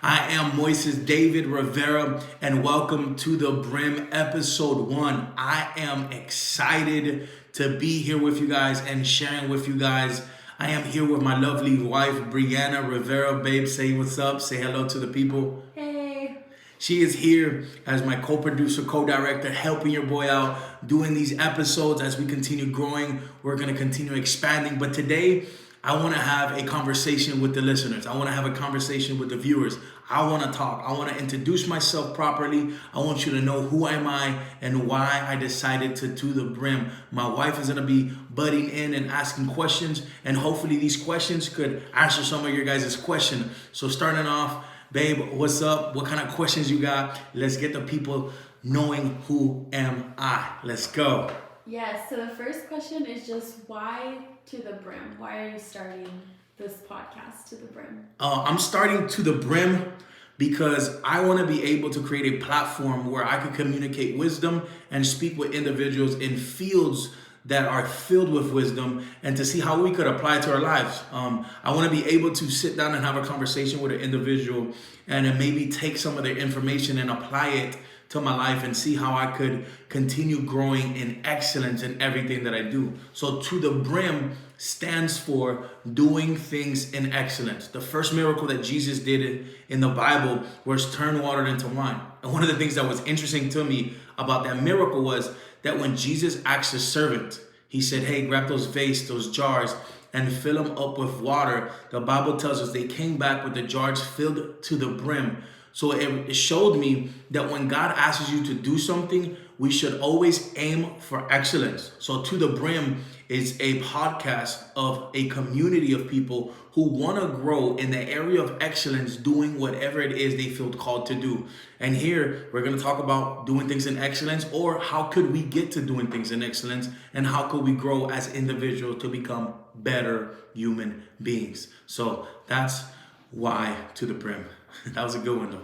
I am Moises David Rivera, and welcome to The Brim Episode 1. I am excited to be here with you guys and sharing with you guys. I am here with my lovely wife, Brianna Rivera. Babe, say what's up. Say hello to the people. Hey. She is here as my co-producer, co-director, helping your boy out, doing these episodes as we continue growing. We're going to continue expanding. But today, I want to have a conversation with the listeners. I want to have a conversation with the viewers. I want to talk. I want to introduce myself properly. I want you to know who am I and why I decided to the brim. My wife is going to be butting in and asking questions. And hopefully these questions could answer some of your guys' questions. So starting off, babe, what's up? What kind of questions you got? Let's get the people knowing who am I. Let's go. Yes, so the first question is just why To The Brim? Why are you starting this podcast, To The Brim? I'm starting To The Brim because I want to be able to create a platform where I can communicate wisdom and speak with individuals in fields that are filled with wisdom and to see how we could apply it to our lives. I want to be able to sit down and have a conversation with an individual and then maybe take some of their information and apply it to my life and see how I could continue growing in excellence in everything that I do. So To The Brim stands for doing things in excellence. The first miracle that Jesus did in the Bible was turn water into wine. And one of the things that was interesting to me about that miracle was that when Jesus asked his servant, he said, hey, grab those vase, those jars, and fill them up with water. The Bible tells us they came back with the jars filled to the brim. So it showed me that when God asks you to do something, we should always aim for excellence. So To The Brim is a podcast of a community of people who want to grow in the area of excellence, doing whatever it is they feel called to do. And here we're going to talk about doing things in excellence, or how could we get to doing things in excellence, and how could we grow as individuals to become better human beings. So that's why To The Brim. That was a good one, though.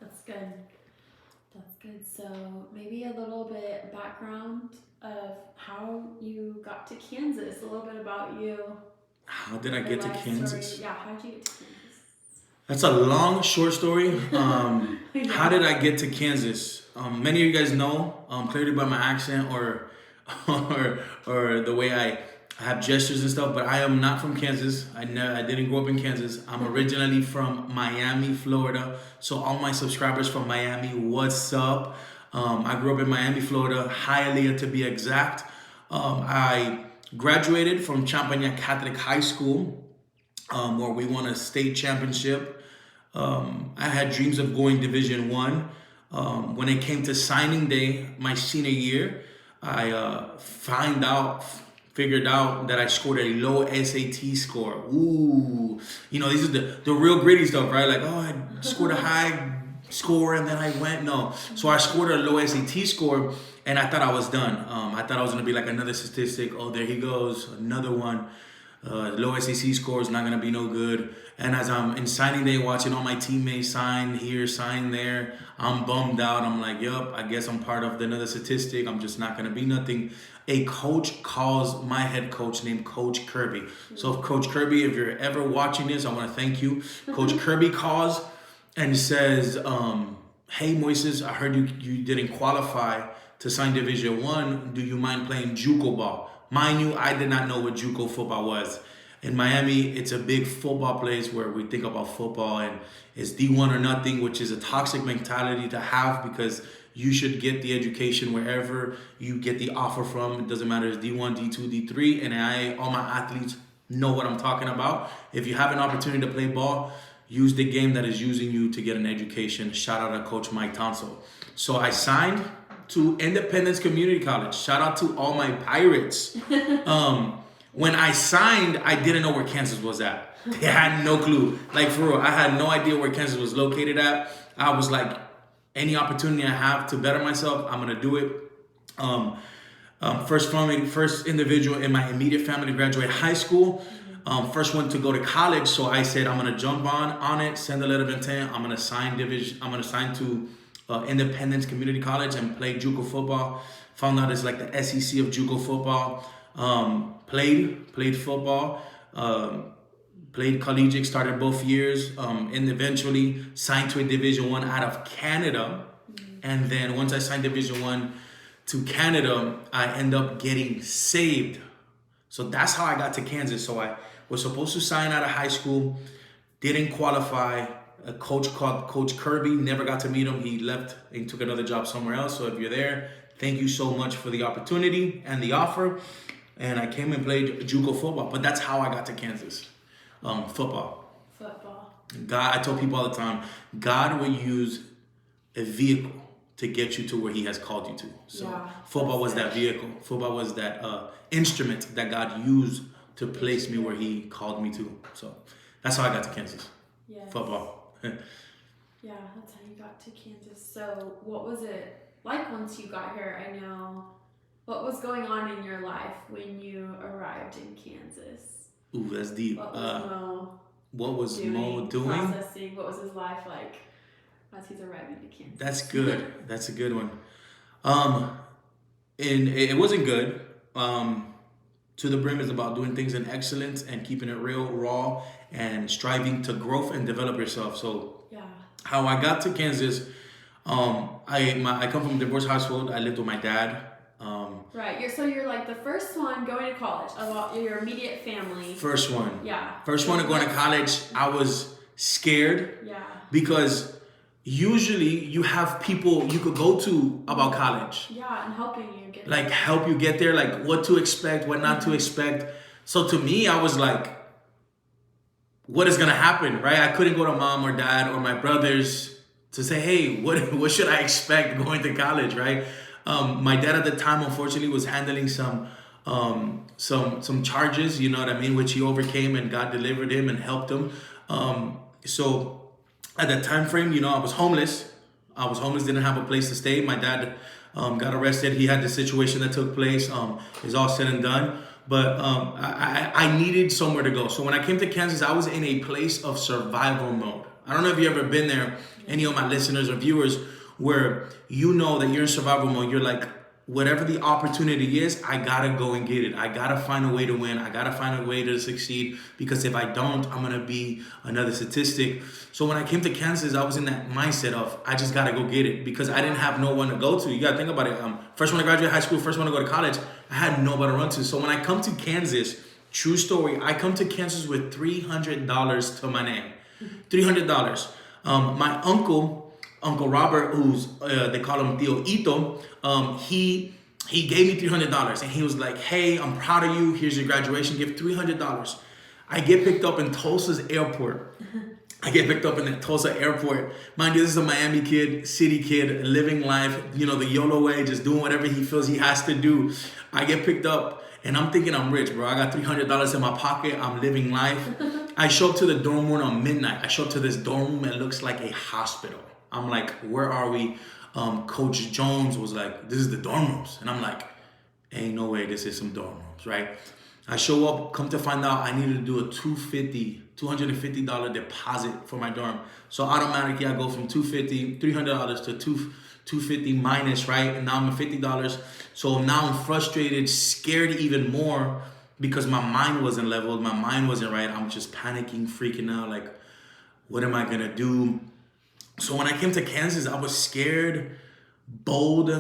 That's good. That's good. So maybe a little bit background of how you got to Kansas, a little bit about you. How did I get to Kansas? Story. Yeah, how did you get to Kansas? That's a long, short story. How did I get to Kansas? Many of you guys know, clearly by my accent or the way I have gestures and stuff, but I am not from Kansas. I didn't grow up in Kansas. I'm originally from Miami, Florida. So all my subscribers from Miami, what's up? I grew up in Miami, Florida, Hialeah to be exact. I graduated from Champagnat Catholic High School, where we won a state championship. I had dreams of going Division I. When it came to signing day, my senior year, I figured out that I scored a low SAT score. Ooh, these are the real gritty stuff, right? Like, oh, I scored a high score and then I went. No. So I scored a low SAT score and I thought I was done. I thought I was going to be like another statistic. Oh, there he goes. Another one. Low SAT score is not going to be no good. And as I'm in signing day watching all my teammates sign here, sign there, I'm bummed out. I'm like, yup, I guess I'm part of another statistic. I'm just not going to be nothing. A coach calls my head coach named Coach Kirby. So if Coach Kirby, if you're ever watching this, I want to thank you. Coach Kirby calls and says, hey, Moises, I heard you didn't qualify to sign Division I. Do you mind playing JUCO ball? Mind you, I did not know what JUCO football was. In Miami, it's a big football place where we think about football and it's D1 or nothing, which is a toxic mentality to have because you should get the education wherever you get the offer from. It doesn't matter if it's D1, D2, D3, and all my athletes know what I'm talking about. If you have an opportunity to play ball, use the game that is using you to get an education. Shout out to Coach Mike Tonsel. So I signed to Independence Community College. Shout out to all my Pirates. When I signed, I didn't know where Kansas was at. They had no clue. Like, for real, I had no idea where Kansas was located at. I was like, any opportunity I have to better myself, I'm going to do it. First individual in my immediate family to graduate high school. First one to go to college. So I said, I'm going to jump on it, send a letter of intent. I'm going to sign to Independence Community College and play JUCO football. Found out it's like the SEC of JUCO football. Played football. played collegiate, started both years, and eventually signed to a Division One out of Canada. And then once I signed Division One to Canada, I end up getting saved. So that's how I got to Kansas. So I was supposed to sign out of high school, didn't qualify. A coach called Coach Kirby, never got to meet him. He left and took another job somewhere else. So if you're there, thank you so much for the opportunity and the offer. And I came and played JUCO football. But that's how I got to Kansas. Football. God, I tell people all the time, God will use a vehicle to get you to where he has called you to. So football was that vehicle. Football was that instrument that God used to place me where he called me to. So that's how I got to Kansas. Yes. Football. Yeah, that's how you got to Kansas. So what was it like once you got here? I know, what was going on in your life when you arrived in Kansas? Ooh, that's deep. What was Mo doing? Processing. What was his life like as he's arriving to Kansas? That's good. That's a good one. And it wasn't good. To the Brim is about doing things in excellence and keeping it real, raw, and striving to grow and develop yourself. So how I got to Kansas, I come from a divorced household. I lived with my dad. Right. So you're like the first one going to college of your immediate family. First one. Yeah. First one to go to college. I was scared. Yeah. Because usually you have people you could go to about college. Yeah, and helping you get like help you get there, like what to expect, what not to expect. So to me, I was like, what is gonna happen, right? I couldn't go to mom or dad or my brothers to say, hey, what should I expect going to college, right? My dad at the time, unfortunately, was handling some charges, you know what I mean, which he overcame, and God delivered him and helped him. So at that time frame, you know, I was homeless, didn't have a place to stay. My dad got arrested. He had the situation that took place. It's all said and done. But I needed somewhere to go. So when I came to Kansas, I was in a place of survival mode. I don't know if you've ever been there, any of my listeners or viewers, where you know that you're in survival mode. You're like, whatever the opportunity is, I gotta go and get it. I gotta find a way to win. I gotta find a way to succeed, because if I don't, I'm gonna be another statistic. So when I came to Kansas, I was in that mindset of, I just gotta go get it, because I didn't have no one to go to. You gotta think about it. First one to graduate high school, first one to go to college, I had nobody to run to. So when I come to Kansas, true story, I come to Kansas with $300 to my name. $300. My Uncle Robert, who's they call him Tio Ito, he gave me $300, and he was like, hey, I'm proud of you. Here's your graduation gift, $300. I get picked up in Tulsa's airport. Mind you, this is a Miami kid, city kid, living life, you know, the YOLO way, just doing whatever he feels he has to do. I get picked up, and I'm thinking I'm rich, bro. I got $300 in my pocket. I'm living life. I show up to the dorm room on midnight. I show up to this dorm room, and it looks like a hospital. I'm like, where are we? Coach Jones was like, this is the dorm rooms. And I'm like, ain't no way this is some dorm rooms, right? I show up, come to find out I needed to do a $250 deposit for my dorm. So automatically I go from $300 to $250 minus, right? And now I'm at $50. So now I'm frustrated, scared even more, because my mind wasn't leveled. My mind wasn't right. I'm just panicking, freaking out. Like, what am I gonna do? So when I came to Kansas, I was scared, bold,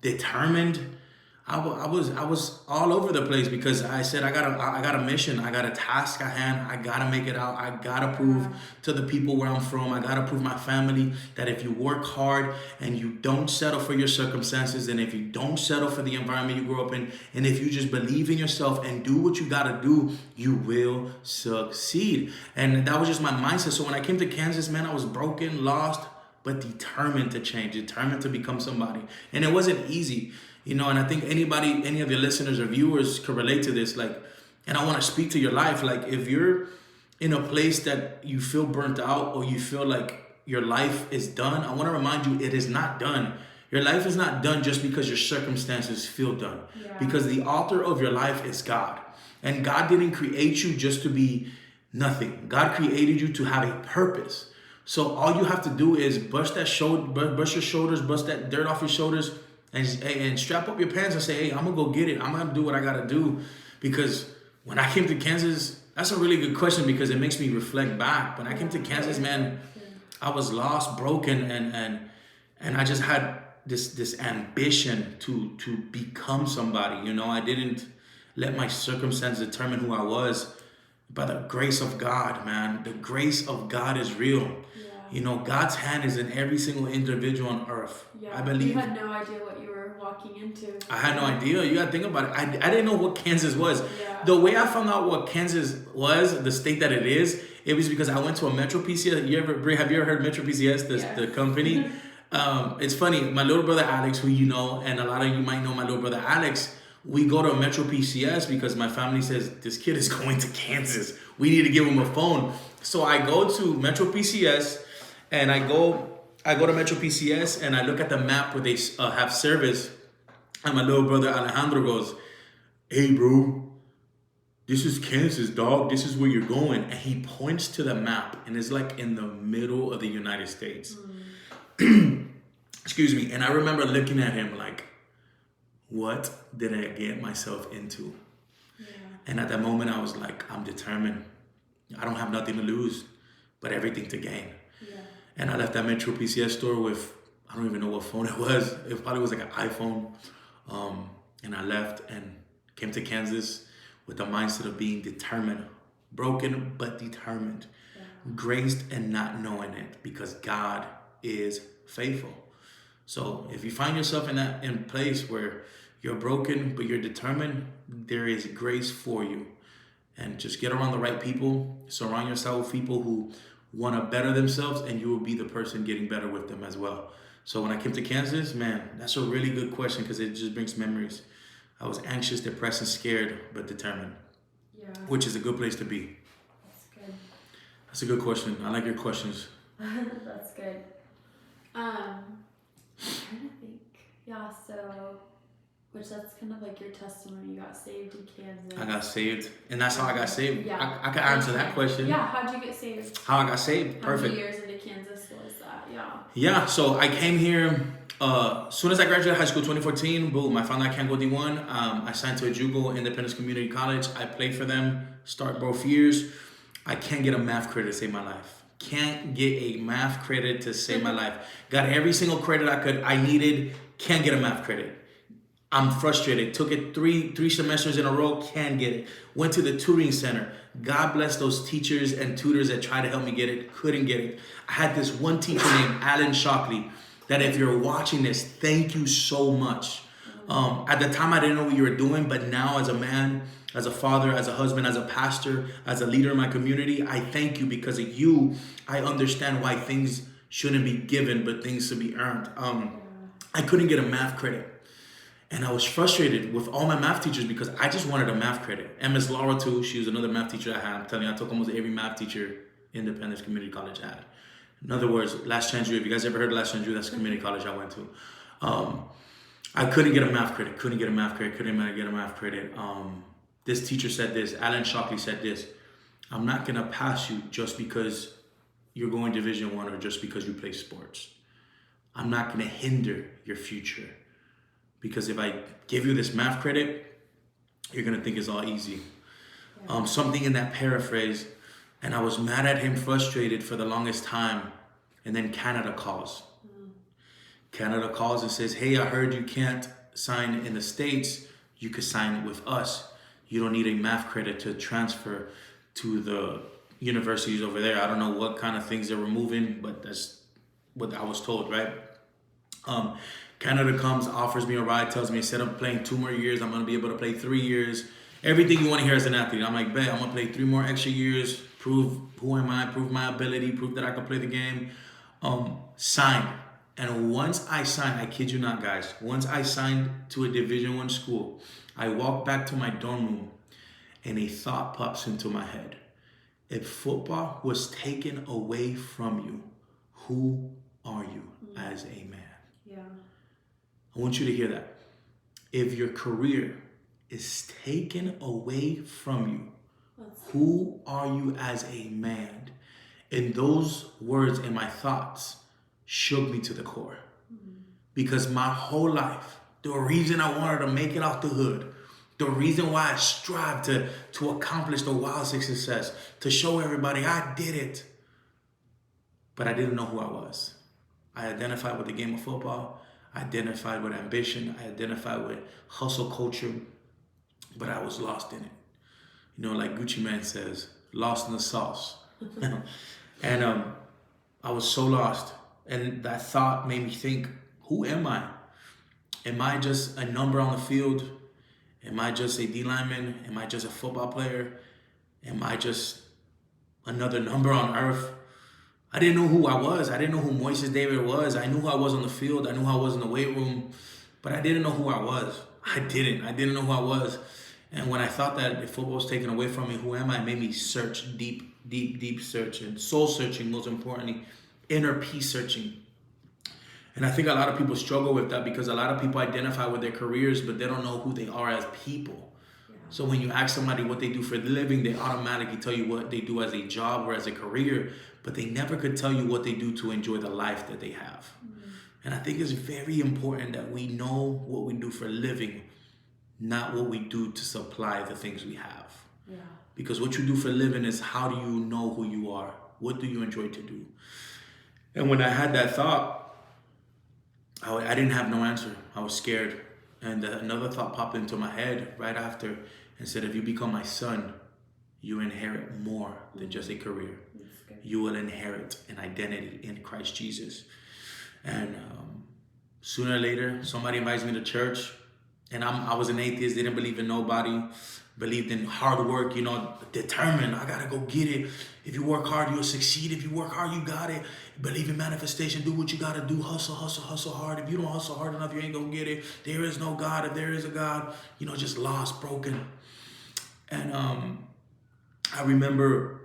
determined. I was all over the place, because I said I got a mission, I got a task at hand, I gotta make it out, I gotta prove to the people where I'm from, I gotta prove my family that if you work hard and you don't settle for your circumstances, and if you don't settle for the environment you grew up in, and if you just believe in yourself and do what you gotta do, you will succeed. And that was just my mindset. So when I came to Kansas, man, I was broken, lost, but determined to change, determined to become somebody. And it wasn't easy. You know, and I think any of your listeners or viewers could relate to this. Like, and I want to speak to your life. Like, if you're in a place that you feel burnt out, or you feel like your life is done, I want to remind you, it is not done. Your life is not done just because your circumstances feel done. Yeah. Because the author of your life is God. And God didn't create you just to be nothing. God created you to have a purpose. So all you have to do is bust your shoulders, bust that dirt off your shoulders, and strap up your pants and say, hey, I'm going to go get it. I'm going to do what I got to do. Because when I came to Kansas, That's a really good question because it makes me reflect back. When I came to Kansas, man, I was lost, broken, and I just had this ambition to become somebody. You know, I didn't let my circumstance determine who I was. By the grace of God, man, the grace of God is real. Yeah. You know, God's hand is in every single individual on earth. Yeah. I believe. You had no idea what you were walking into. I had no idea. You gotta think about it. I didn't know what Kansas was. Yeah. The way I found out what Kansas was, the state that it is, it was because I went to a Metro PCS. Have you ever heard Metro PCS, the company? It's funny. My little brother Alex, who you know, and a lot of you might know my little brother Alex, we go to a Metro PCS because my family says, this kid is going to Kansas. We need to give him a phone. So I go to Metro PCS and I go to Metro PCS and I look at the map where they have service. And my little brother Alejandro goes, hey, bro, this is Kansas, dog. This is where you're going. And he points to the map and it's like in the middle of the United States. Excuse me. And I remember looking at him like, what did I get myself into? Yeah. And at that moment, I was like, I'm determined. I don't have nothing to lose, but everything to gain. Yeah. And I left that Metro PCS store with, I don't even know what phone it was. It probably was like an iPhone. And I left and came to Kansas with the mindset of being determined, broken, but determined, graced and not knowing it because God is faithful. So if you find yourself in place where you're broken, but you're determined, there is grace for you. And just get around the right people. Surround yourself with people who want to better themselves, and you will be the person getting better with them as well. So when I came to Kansas, man, that's a really good question because it just brings memories. I was anxious, depressed, and scared, but determined. Yeah. Which is a good place to be. That's good. That's a good question. I like your questions. That's good. I'm trying to think. Yeah, so, which that's kind of like your testimony. You got saved in Kansas. I got saved. And that's how I got saved. Yeah. I can answer that question. Yeah, how'd you get saved? How I got saved. Perfect. How many years into Kansas was that? Yeah. Yeah, so I came here as soon as I graduated high school, 2014, boom, I found out I can't go D1. I signed to a JUCO, Independence Community College. I played for them, start both years. I can't get a math credit to save my life. Can't get a math credit to save my life. Got every single credit I needed, can't get a math credit. I'm frustrated. Took it three semesters in a row, can't get it. Went to the tutoring center. God bless those teachers and tutors that tried to help me get it, couldn't get it. I had this one teacher named Alan Shockley that if you're watching this, thank you so much. At the time, I didn't know what you were doing, but now as a man, as a father, as a husband, as a pastor, as a leader in my community, I thank you because of you. I understand why things shouldn't be given, but things should be earned. I couldn't get a math credit. And I was frustrated with all my math teachers because I just wanted a math credit. And Miss Laura too, she was another math teacher I had. I'm telling you, I took almost every math teacher Independence Community College had. In other words, Last Chance U. If you guys ever heard of Last Chance U, that's the community college I went to. I couldn't get a math credit, couldn't get a math credit. This teacher said this, Alan Shockley said this, I'm not gonna pass you just because you're going Division I or just because you play sports. I'm not gonna hinder your future. Because if I give you this math credit, you're gonna think it's all easy. Yeah. Something in that paraphrase, and I was mad at him, frustrated for the longest time. And then Canada calls. Canada calls and says, hey, I heard you can't sign in the States. You could sign with us. You don't need a math credit to transfer to the universities over there. I don't know what kind of things they're removing, but that's what I was told, right? Canada comes, offers me a ride, tells me instead of playing 2 more years, I'm going to be able to play 3 years. Everything you want to hear as an athlete. I'm like, bet, I'm going to play 3 more extra years, prove who am I, prove my ability, prove that I can play the game. Signed. And once I signed, I kid you not, guys, once I signed to a Division I school, I walked back to my dorm room and a thought pops into my head. If football was taken away from you, who are you as a man? Yeah. I want you to hear that. If your career is taken away from you, who are you as a man? And those words and my thoughts shook me to the core. Because my whole life, the reason I wanted to make it off the hood, The reason why I strive to accomplish the wild success, to show everybody I did it. But I didn't know who I was. I identified with the game of football. I identified with ambition. I identified with hustle culture. But I was lost in it. You know, like Gucci Mane says, lost in the sauce. And I was so lost. And that thought made me think, who am I? Am I just a number on the field? Am I just a D lineman? Am I just a football player? Am I just another number on earth? I didn't know who I was. I didn't know who Moises David was. I knew who I was on the field. I knew who I was in the weight room. But I didn't know who I was. I didn't know who I was. And when I thought that if football was taken away from me, who am I? It made me search deep search, and soul searching, most importantly, inner peace searching. And I think a lot of people struggle with that because a lot of people identify with their careers, but they don't know who they are as people. Yeah. So when you ask somebody what they do for a living, they automatically tell you what they do as a job or as a career, but they never could tell you what they do to enjoy the life that they have. Mm-hmm. And I think it's very important that we know what we do for a living, not what we do to supply the things we have. Yeah. Because what you do for a living is, how do you know who you are? What do you enjoy to do? And when I had that thought, I didn't have no answer. I was scared. And another thought popped into my head right after and said, if you become my son, you inherit more than just a career. You will inherit an identity in Christ Jesus. And sooner or later, somebody invites me to church. And I was an atheist, didn't believe in nobody, believed in hard work, you know, determined. I got to go get it. If you work hard, you'll succeed. If you work hard, you got it. Believe in manifestation. Do what you got to do. Hustle hard. If you don't hustle hard enough, you ain't going to get it. There is no God. If there is a God, you know, just lost, broken. And I remember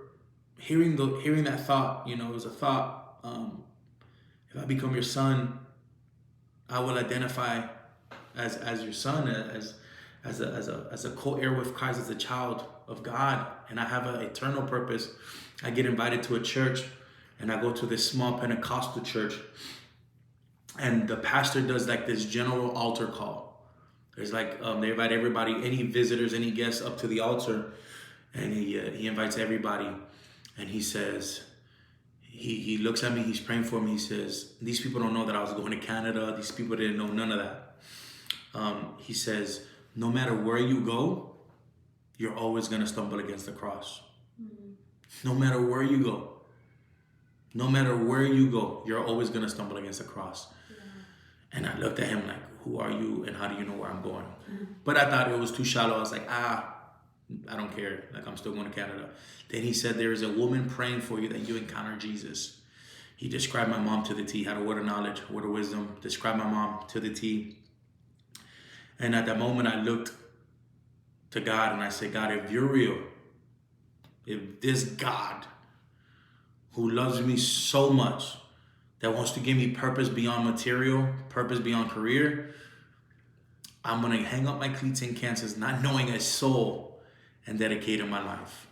hearing that thought. You know, it was a thought. If I become your son, I will identify as your son, as a co-heir with Christ, as a child of God, and I have an eternal purpose. I get invited to a church, and I go to this small Pentecostal church, and the pastor does like this general altar call. There's like they invite everybody, any visitors, any guests, up to the altar, and he invites everybody, and he says. He looks at me, he's praying for me, he says, these people don't know that I was going to Canada, these people didn't know none of that. He says, no matter where you go, you're always going to stumble against the cross. Mm-hmm. No matter where you go, you're always going to stumble against the cross. Yeah. And I looked at him like, who are you and how do you know where I'm going? Mm-hmm. But I thought it was too shallow. I was like, I don't care. Like, I'm still going to Canada. Then he said, there is a woman praying for you that you encounter Jesus. He described my mom to the T, had a word of knowledge, a word of wisdom, described my mom to the T. And at that moment, I looked to God and I said, God, if you're real, if this God who loves me so much, that wants to give me purpose beyond material, purpose beyond career, I'm going to hang up my cleats in Kansas, not knowing a soul, and dedicating my life.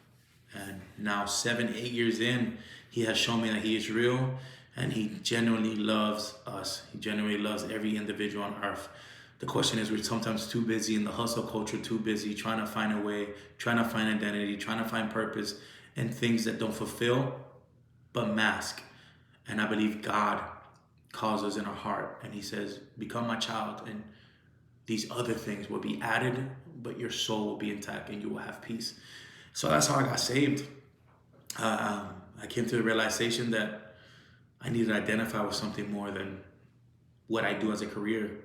And now 7-8 years in, he has shown me that he is real and he genuinely loves us. He genuinely loves every individual on earth. The question is, we're sometimes too busy in the hustle culture, too busy trying to find a way, trying to find identity, trying to find purpose in things that don't fulfill, but mask. And I believe God calls us in our heart and he says, become my child and these other things will be added, but your soul will be intact and you will have peace. So that's how I got saved. I came to the realization that I needed to identify with something more than what I do as a career.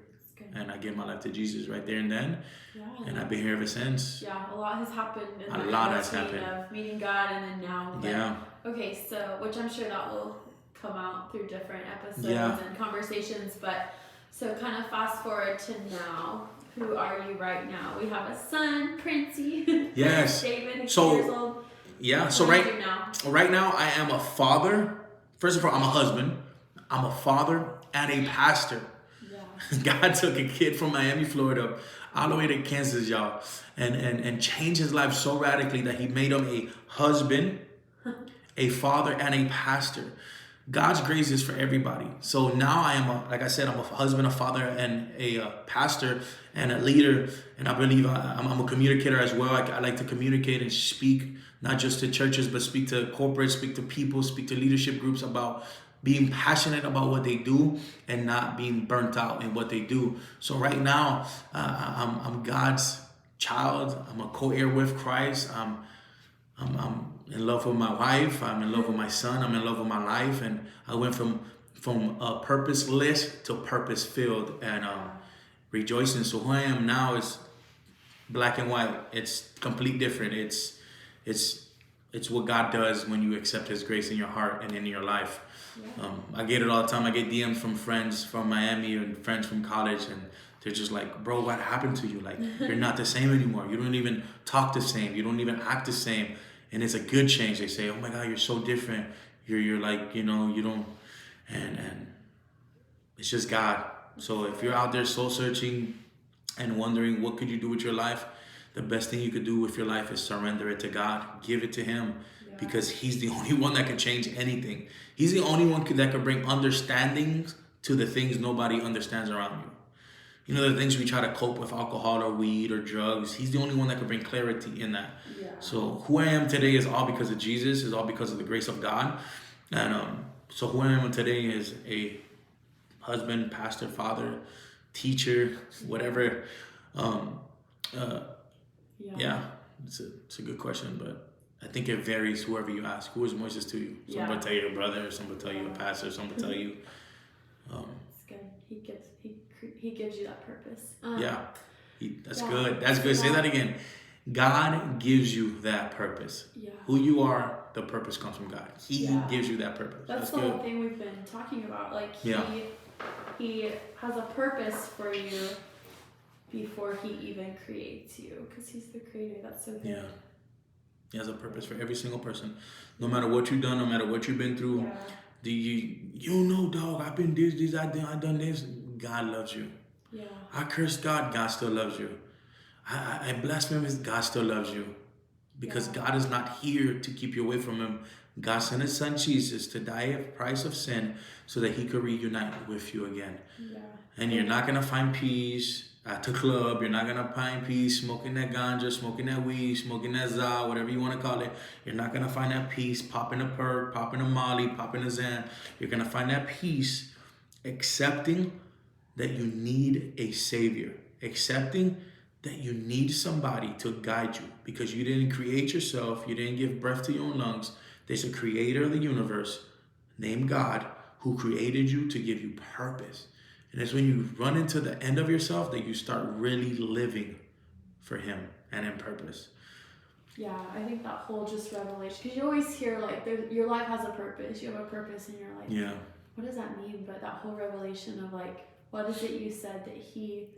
And I gave my life to Jesus right there and then. Yeah. And I've been here ever since. Yeah, a lot has happened. A lot has happened. Of meeting God and then now. But, yeah. Okay, so, which I'm sure that will come out through different episodes and conversations. But, so kind of fast forward to now. Who are you right now? We have a son, Princey. Yes. David, he's 2 years old. Yeah, so right now I am a father. First of all, I'm a husband. I'm a father and a pastor. Yeah. God took a kid from Miami, Florida, all the way to Kansas, y'all, and changed his life so radically that he made him a husband, a father, and a pastor. God's grace is for everybody. So now I am, like I said, I'm a husband, a father, and a pastor, and a leader. And I believe I'm a communicator as well. I like to communicate and speak, not just to churches, but speak to corporates, speak to people, speak to leadership groups about being passionate about what they do and not being burnt out in what they do. So right now, I'm God's child. I'm a co-heir with Christ. I'm in love with my wife. I'm in love with my son. I'm in love with my life. And I went from purposeless to purpose filled and rejoicing. So who I am now is black and white. It's complete different. It's what God does when you accept His grace in your heart and in your life. Yeah. I get it all the time. I get DMs from friends from Miami and friends from college, and they're just like, bro, what happened to you? Like, you're not the same anymore. You don't even talk the same. You don't even act the same. And it's a good change. They say, oh my God, you're so different. You're like, you don't, and it's just God. So if you're out there soul searching and wondering what could you do with your life, the best thing you could do with your life is surrender it to God. Give it to Him, because He's the only one that can change anything. He's the only one that can bring understanding to the things nobody understands around you. You know, the things we try to cope with, alcohol or weed or drugs. He's the only one that can bring clarity in that. Yeah. So who I am today is all because of Jesus, is all because of the grace of God. And so who I am today is a husband, pastor, father, teacher, whatever. It's a good question, but I think it varies whoever you ask. Who is Moises to you? Some will tell you your brother, some will tell you a pastor, some will tell you. It's good. He gives you that purpose. That's good. That's good. Say that again. God gives you that purpose. Yeah. Who you are, the purpose comes from God. He gives you that purpose. That's the whole thing we've been talking about. Like he has a purpose for you before He even creates you, because He's the creator. That's so good. Yeah. He has a purpose for every single person. No matter what you've done, no matter what you've been through. Yeah. Dog, I've been this, I've done this. God loves you. Yeah. I cursed God, God still loves you. I blaspheme, God still loves you. Because God is not here to keep you away from Him. God sent His Son Jesus to die a price of sin so that He could reunite with you again. Yeah. And you're not going to find peace at the club. You're not going to find peace smoking that ganja, smoking that weed, smoking that za, whatever you want to call it. You're not going to find that peace popping a perk, popping a molly, popping a Xan. You're going to find that peace accepting that you need a Savior. Accepting that you need somebody to guide you, because you didn't create yourself. You didn't give breath to your own lungs. There's a creator of the universe named God who created you to give you purpose. And it's when you run into the end of yourself that you start really living for Him and in purpose. Yeah, I think that whole just revelation, because you always hear like your life has a purpose. You have a purpose, and you're like, what does that mean? But that whole revelation of like, what is it you said that He...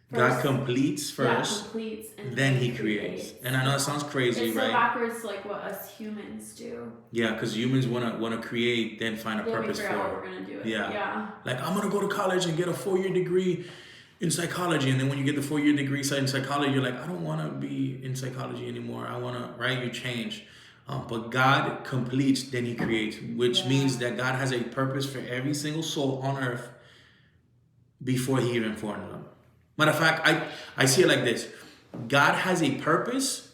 God completes first, and then He creates. And I know it sounds crazy, it's right? It's so backwards like what us humans do. Yeah, because humans want to create, then find a purpose for it. How we're going to do it. Yeah. Like, I'm going to go to college and get a 4-year degree in psychology. And then when you get the 4-year degree in psychology, you're like, I don't want to be in psychology anymore. I want to, right? You change. But God completes, then He creates, which means that God has a purpose for every single soul on earth before He even formed them. Matter of fact, I see it like this. God has a purpose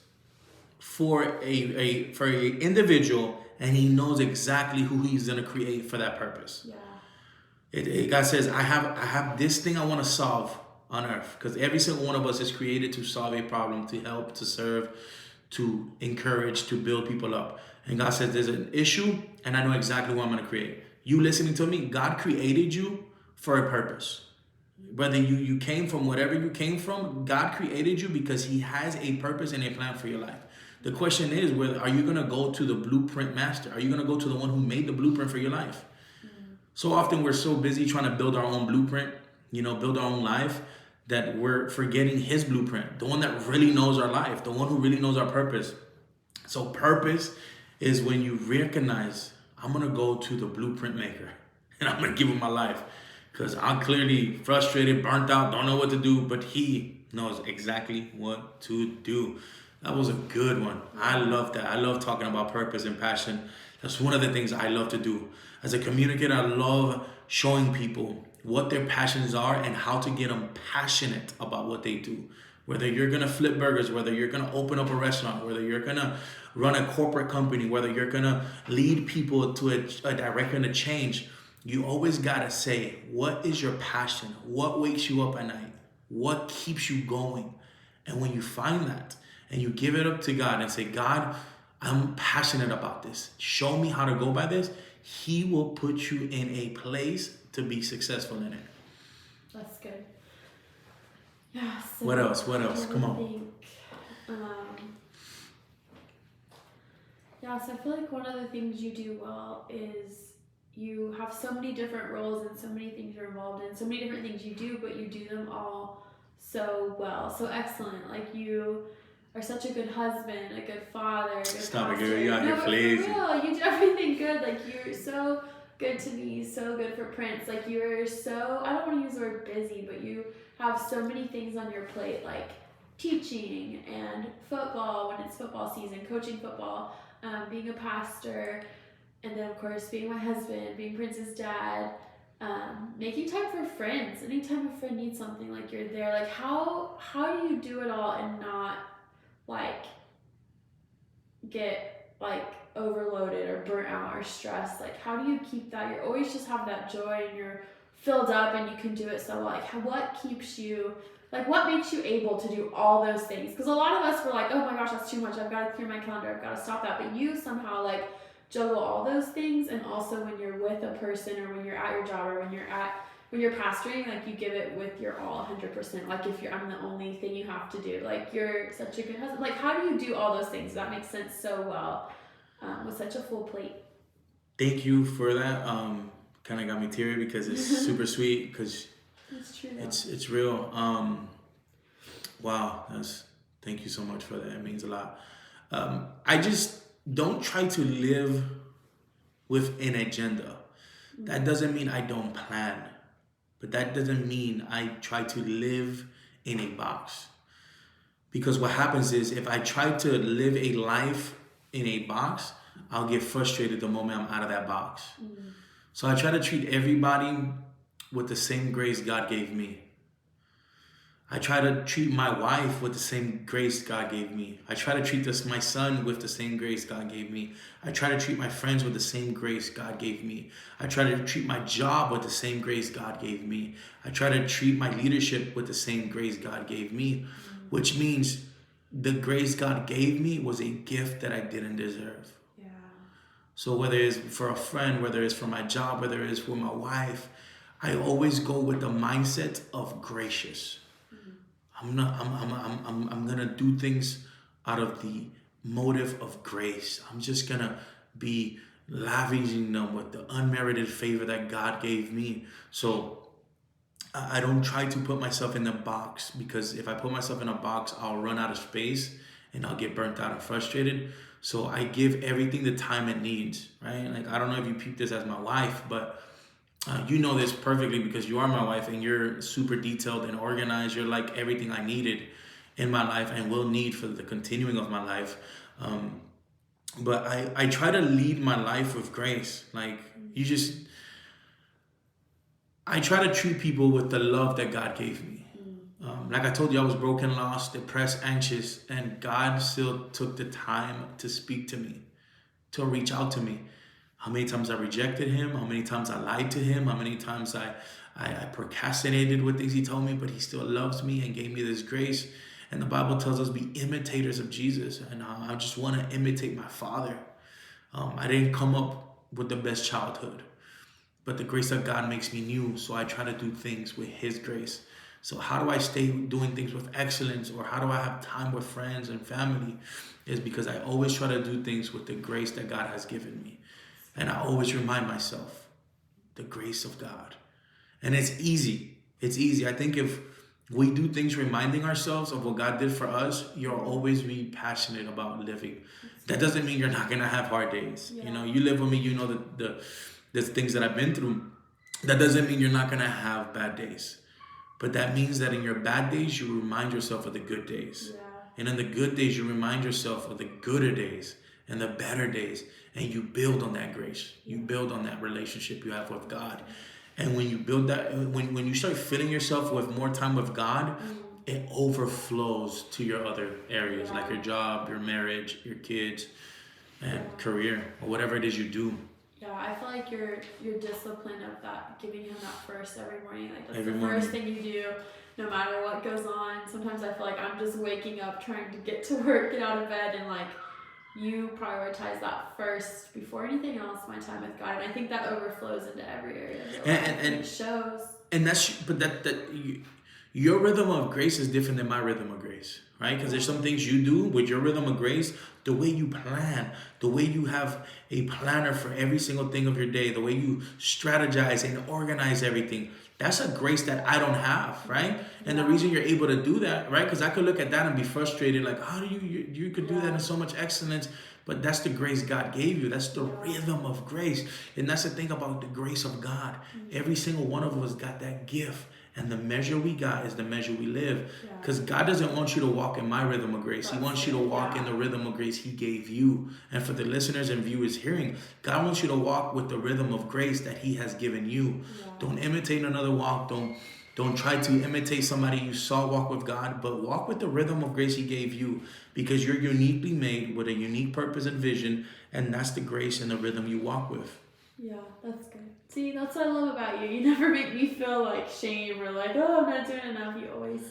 for a individual, and He knows exactly who He's going to create for that purpose. Yeah. God says, I have this thing I want to solve on earth, because every single one of us is created to solve a problem, to help, to serve, to encourage, to build people up. And God says, there's an issue, and I know exactly what I'm going to create. You listening to me, God created you for a purpose. Whether you came from whatever you came from, God created you because He has a purpose and a plan for your life. The question is, are you going to go to the blueprint master? Are you going to go to the one who made the blueprint for your life? Mm-hmm. So often we're so busy trying to build our own blueprint, build our own life, that we're forgetting His blueprint, the one that really knows our life, the one who really knows our purpose. So purpose is when you recognize, I'm going to go to the blueprint maker and I'm going to give him my life. Because I'm clearly frustrated, burnt out, don't know what to do, but He knows exactly what to do. That was a good one. I love that. I love talking about purpose and passion. That's one of the things I love to do. As a communicator, I love showing people what their passions are and how to get them passionate about what they do. Whether you're gonna flip burgers, whether you're gonna open up a restaurant, whether you're gonna run a corporate company, whether you're gonna lead people to a direction of change, you always gotta say, what is your passion? What wakes you up at night? What keeps you going? And when you find that and you give it up to God and say, God, I'm passionate about this. Show me how to go by this. He will put you in a place to be successful in it. That's good. Yeah. So What else? What else? Come on. Yeah, so I feel like one of the things you do well is you have so many different roles and so many things you're involved in, so many different things you do, but you do them all so well, so excellent. Like you are such a good husband, a good father, a good Stop it, pastor. girl. You out here For lazy. real, you do everything good. Like you're so good to me, so good for Prince. Like you're so, I don't want to use the word busy, but you have so many things on your plate, like teaching and football when it's football season, coaching football, being a pastor, and then of course being my husband, being Prince's dad, making time for friends. Anytime a friend needs something, like you're there. Like how do you do it all and not like get like overloaded or burnt out or stressed? Like how do you keep that? You always just have that joy and you're filled up and you can do it so well. Like what keeps you, like what makes you able to do all those things? Because a lot of us were like, oh my gosh, that's too much, I've got to clear my calendar, I've got to stop that. But you somehow like juggle all those things, and also when you're with a person or when you're at your job or when you're pastoring, like you give it with your all 100%. Like if I'm the only thing you have to do, like you're such a good husband. Like how do you do all those things? That makes sense so well, with such a full plate. Thank you for that. Kind of got me teary because it's super sweet, because it's true though. It's real. Wow, thank you so much for that. It means a lot. I just don't try to live with an agenda. That doesn't mean I don't plan, but that doesn't mean I try to live in a box. Because what happens is, if I try to live a life in a box, I'll get frustrated the moment I'm out of that box. So I try to treat everybody with the same grace God gave me. I try to treat my wife with the same grace God gave me. I try to treat my son with the same grace God gave me. I try to treat my friends with the same grace God gave me. I try to treat my job with the same grace God gave me. I try to treat my leadership with the same grace God gave me, which means the grace God gave me was a gift that I didn't deserve. Yeah. So whether it's for a friend, whether it's for my job, whether it's for my wife, I always go with the mindset of gracious. I'm gonna do things out of the motive of grace. I'm just gonna be lavishing them with the unmerited favor that God gave me. So I don't try to put myself in a box, because if I put myself in a box, I'll run out of space and I'll get burnt out and frustrated. So I give everything the time it needs, right? Like, I don't know if you peep this as my wife, but you know this perfectly because you are my wife and you're super detailed and organized. You're like everything I needed in my life and will need for the continuing of my life. But I try to lead my life with grace. Like, I try to treat people with the love that God gave me. Like I told you, I was broken, lost, depressed, anxious, and God still took the time to speak to me, to reach out to me. How many times I rejected him, how many times I lied to him, how many times I procrastinated with things he told me, but he still loves me and gave me this grace. And the Bible tells us be imitators of Jesus. And I just want to imitate my Father. I didn't come up with the best childhood, but the grace of God makes me new. So I try to do things with his grace. So how do I stay doing things with excellence, or how do I have time with friends and family? Is because I always try to do things with the grace that God has given me. And I always remind myself, the grace of God. And it's easy. It's easy. I think if we do things reminding ourselves of what God did for us, you'll always be passionate about living. That doesn't mean you're not going to have hard days. Yeah. You know, you live with me, you know the things that I've been through. That doesn't mean you're not going to have bad days. But that means that in your bad days, you remind yourself of the good days. Yeah. And in the good days, you remind yourself of the gooder days and the better days. and you build on that grace. You build on that relationship you have with God. And when you build that, when you start filling yourself with more time with God, it overflows to your other areas, like your job, your marriage, your kids, and career, or whatever it is you do. Yeah, I feel like your discipline of that, giving him that first every morning, like that's the first thing you do, no matter what goes on. Sometimes I feel like I'm just waking up trying to get to work, get out of bed, and like you prioritize that first before anything else, my time with God. And I think that overflows into every area of your life. And it shows. And your rhythm of grace is different than my rhythm of grace, right? Because there's some things you do with your rhythm of grace, the way you plan, the way you have a planner for every single thing of your day, the way you strategize and organize everything. That's a grace that I don't have, right? And the reason you're able to do that, right? Because I could look at that and be frustrated, like, how do you could do that in so much excellence? But that's the grace God gave you. That's the rhythm of grace. And that's the thing about the grace of God. Every single one of us got that gift. And the measure we got is the measure we live. Because God doesn't want you to walk in my rhythm of grace. He wants you to walk in the rhythm of grace He gave you. And for the listeners and viewers hearing, God wants you to walk with the rhythm of grace that He has given you. Don't imitate another walk. Don't try to imitate somebody you saw walk with God, but walk with the rhythm of grace He gave you, because you're uniquely made with a unique purpose and vision, and that's the grace and the rhythm you walk with. Yeah, that's good. See, that's what I love about you. You never make me feel like shame or like, oh, I'm not doing enough. You always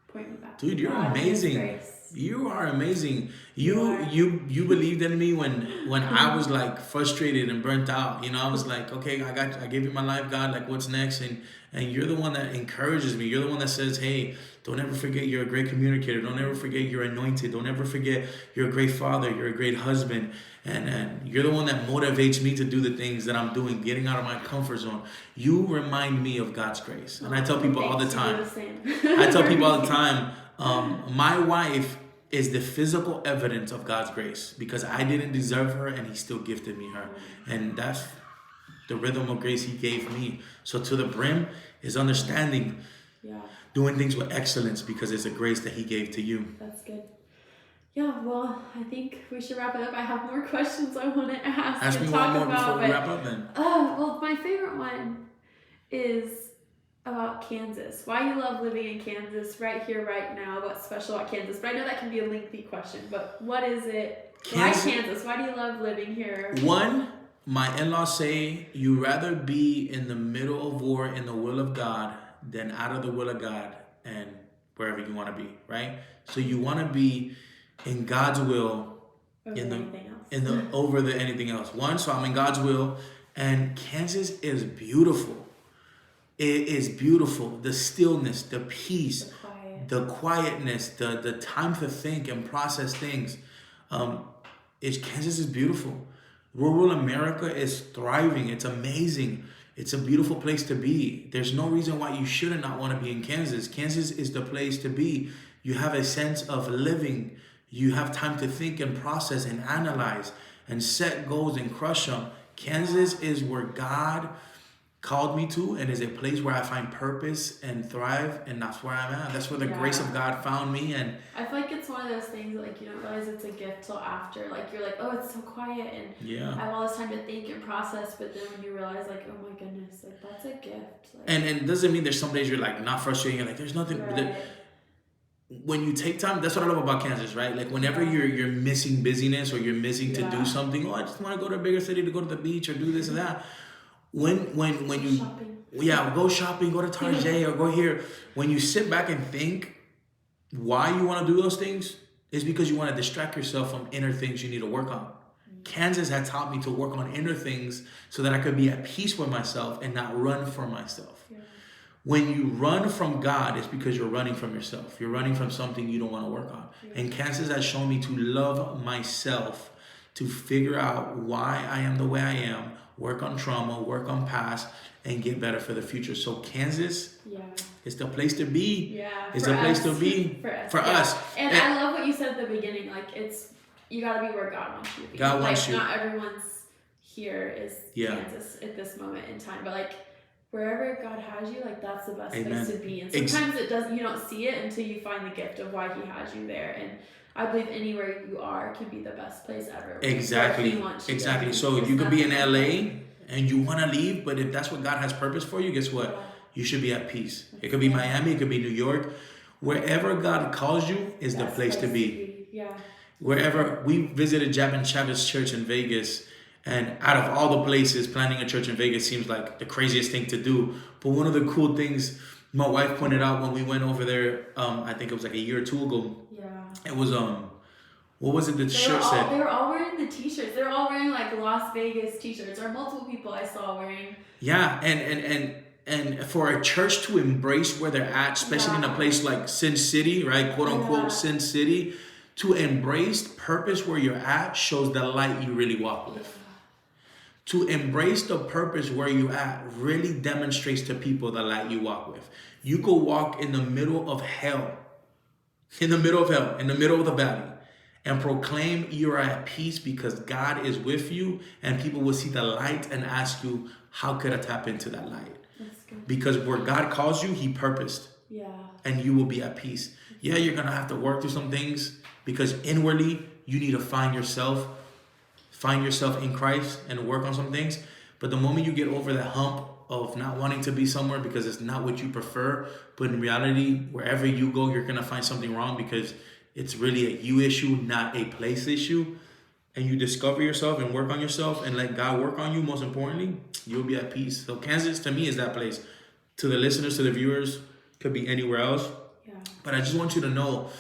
point me back. Dude, you're amazing. You are amazing. You believed in me when I was like frustrated and burnt out. You know, I was like, okay, I gave you my life, God. Like, what's next? And you're the one that encourages me. You're the one that says, hey, don't ever forget you're a great communicator. Don't ever forget you're anointed. Don't ever forget you're a great father. You're a great husband. And you're the one that motivates me to do the things that I'm doing, getting out of my comfort zone. You remind me of God's grace. And I tell people all the time. My wife is the physical evidence of God's grace, because I didn't deserve her and He still gifted me her. And that's the rhythm of grace He gave me. So to the brim is understanding, doing things with excellence, because it's a grace that He gave to you. That's good. Yeah, well, I think we should wrap it up. I have more questions I want to ask. Ask me one more before we wrap up then. Well, my favorite one is about Kansas. Why you love living in Kansas right here, right now. What's special about Kansas? But I know that can be a lengthy question, but what is it? Why Kansas? Why do you love living here? One, my in-laws say you rather be in the middle of war in the will of God than out of the will of God and wherever you want to be, right? So you want to be in God's will over anything else. One, so I'm in God's will, and Kansas is beautiful. It is beautiful. The stillness, the peace, the quietness, the time to think and process things. Kansas is beautiful. Rural America is thriving. It's amazing. It's a beautiful place to be. There's no reason why you should not want to be in Kansas. Kansas is the place to be. You have a sense of living. You have time to think and process and analyze and set goals and crush them. Kansas is where God called me to, and is a place where I find purpose and thrive, and that's where I'm at. That's where the grace of God found me. And I feel like it's one of those things, like, you don't realize it's a gift till after. Like, you're like, oh, it's so quiet, and I have all this time to think and process, but then when you realize, like, oh my goodness, like, that's a gift. Like, and it doesn't mean there's some days you're like not frustrated, you're like, there's nothing. When you take time, that's what I love about Kansas, right? Like, whenever you're missing busyness, or you're missing to do something, I just want to go to a bigger city to go to the beach or do this or that. When you go shopping, go to Target or go here. When you sit back and think why you want to do those things, is because you want to distract yourself from inner things you need to work on. Kansas had taught me to work on inner things so that I could be at peace with myself and not run from myself. When you run from God, it's because you're running from yourself. You're running from something you don't want to work on. And Kansas has shown me to love myself, to figure out why I am the way I am, work on trauma, work on past, and get better for the future. So Kansas is the place to be. It's the place to be for us. And I love what you said at the beginning. Like, you got to be where God wants you to be. God wants you. Not everyone's here is Kansas at this moment in time, but like, wherever God has you, like, that's the best place to be. And sometimes it doesn't. You don't see it until you find the gift of why He has you there. And I believe anywhere you are can be the best place ever. Exactly. He wants you Exactly. there. So There's you could be in nothing LA and you want to leave, but if that's what God has purpose for you, guess what? Yeah. You should be at peace. It could be Miami, it could be New York. Wherever God calls you is the place to be. Yeah. Wherever we visited Japan Chavez Church in Vegas, and out of all the places, planning a church in Vegas seems like the craziest thing to do. But one of the cool things my wife pointed out when we went over there, I think it was like a year or two ago. Yeah. It was what was it the shirt said? They were all wearing the t-shirts. They were all wearing like Las Vegas t-shirts, or multiple people I saw wearing. Yeah, and for a church to embrace where they're at, especially in a place like Sin City, right? Quote unquote Sin City, to embrace purpose where you're at shows the light you really walk with. To embrace the purpose where you at really demonstrates to people the light you walk with. You could walk in the middle of hell, in the middle of the valley, and proclaim you're at peace because God is with you, and people will see the light and ask you, how could I tap into that light? That's good. Because where God calls you, he purposed. Yeah. And you will be at peace. Yeah, you're going to have to work through some things because inwardly you need to find yourself in Christ and work on some things. But the moment you get over that hump of not wanting to be somewhere because it's not what you prefer, but in reality, wherever you go, you're going to find something wrong because it's really a you issue, not a place issue. And you discover yourself and work on yourself and let God work on you, most importantly, you'll be at peace. So Kansas, to me, is that place. To the listeners, to the viewers, could be anywhere else. Yeah. But I just want you to know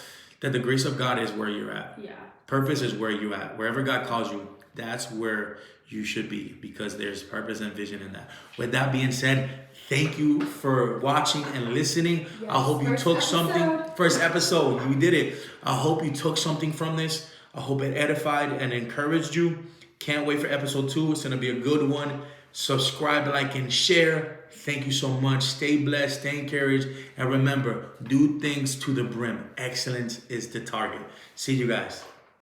that the grace of God is where you're at. Yeah. Purpose is where you're at. Wherever God calls you, that's where you should be because there's purpose and vision in that. With that being said, thank you for watching and listening. Yes, I hope you took something. First episode, we did it. I hope you took something from this. I hope it edified and encouraged you. Can't wait for episode 2. It's going to be a good one. Subscribe, like, and share. Thank you so much. Stay blessed, stay encouraged. And remember, do things to the brim. Excellence is the target. See you guys.